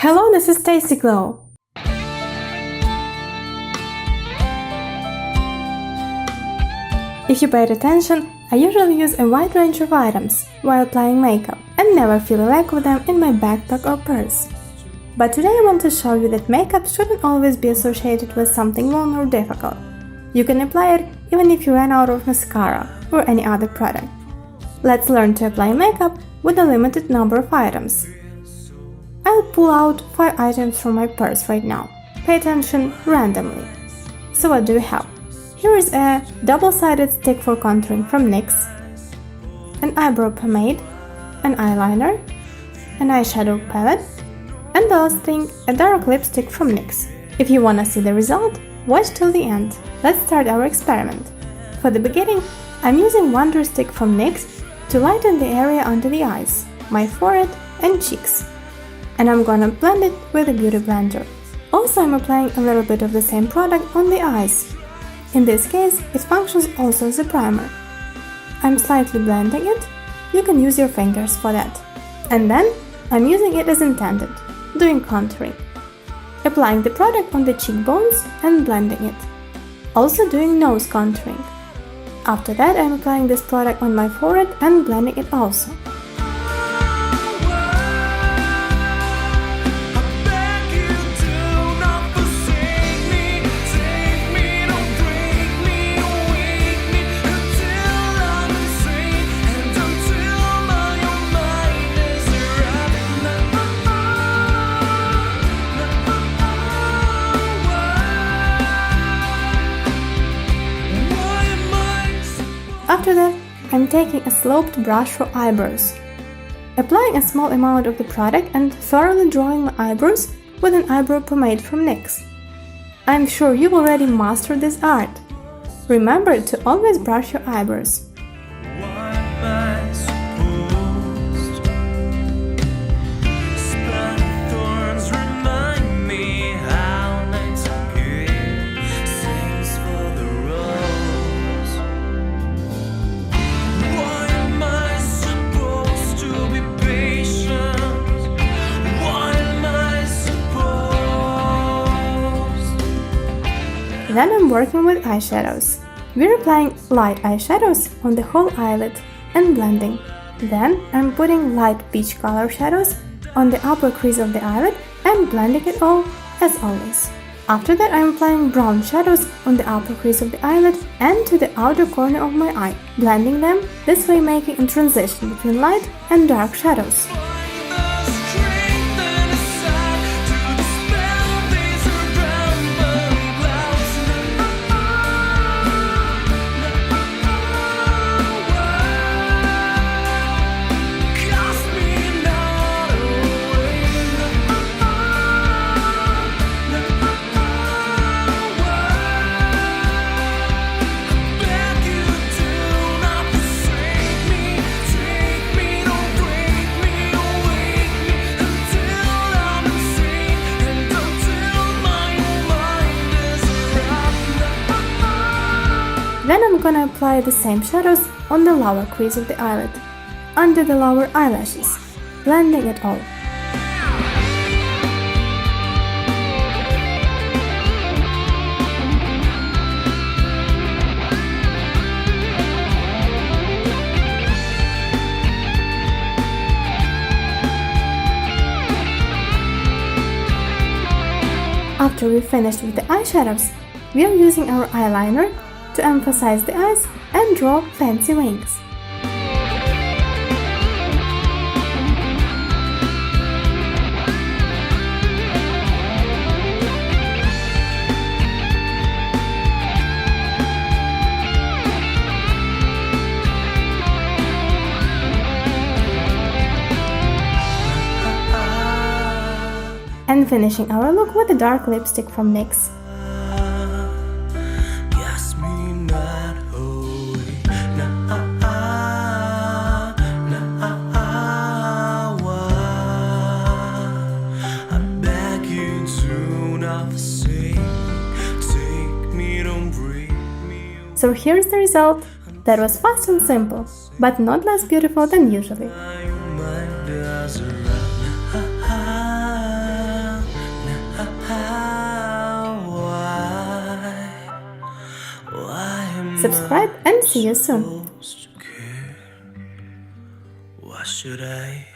Hello, this is Tasty Glow. If you paid attention, I usually use a wide range of items while applying makeup and never feel a lack of them in my backpack or purse. But today I want to show you that makeup shouldn't always be associated with something long or difficult. You can apply it even if you ran out of mascara or any other product. Let's learn to apply makeup with a limited number of items. I'll pull out 5 items from my purse right now. Pay attention randomly. So what do we have? Here is a double-sided stick for contouring from NYX, an eyebrow pomade, an eyeliner, an eyeshadow palette, and the last thing, a dark lipstick from NYX. If you wanna see the result, watch till the end. Let's start our experiment. For the beginning, I'm using Wonder Stick from NYX to lighten the area under the eyes, my forehead and cheeks. And I'm gonna blend it with a beauty blender. Also, I'm applying a little bit of the same product on the eyes. In this case, it functions also as a primer. I'm slightly blending it. You can use your fingers for that. And then, I'm using it as intended, doing contouring. Applying the product on the cheekbones and blending it. Also doing nose contouring. After that, I'm applying this product on my forehead and blending it also. After that, I'm taking a sloped brush for eyebrows. Applying a small amount of the product and thoroughly drawing my eyebrows with an eyebrow pomade from NYX. I'm sure you've already mastered this art. Remember to always brush your eyebrows. Then I'm working with eyeshadows. We're applying light eyeshadows on the whole eyelid and blending. Then I'm putting light peach color shadows on the upper crease of the eyelid and blending it all as always. After that, I'm applying brown shadows on the upper crease of the eyelid and to the outer corner of my eye, blending them, this way making a transition between light and dark shadows. Then I'm gonna apply the same shadows on the lower crease of the eyelid, under the lower eyelashes, blending it all. After we finished with the eyeshadows, we are using our eyeliner to emphasize the eyes and draw fancy wings. And finishing our look with a dark lipstick from NYX. So here's the result. That was fast and simple, but not less beautiful than usually. Subscribe and see you soon. Why should I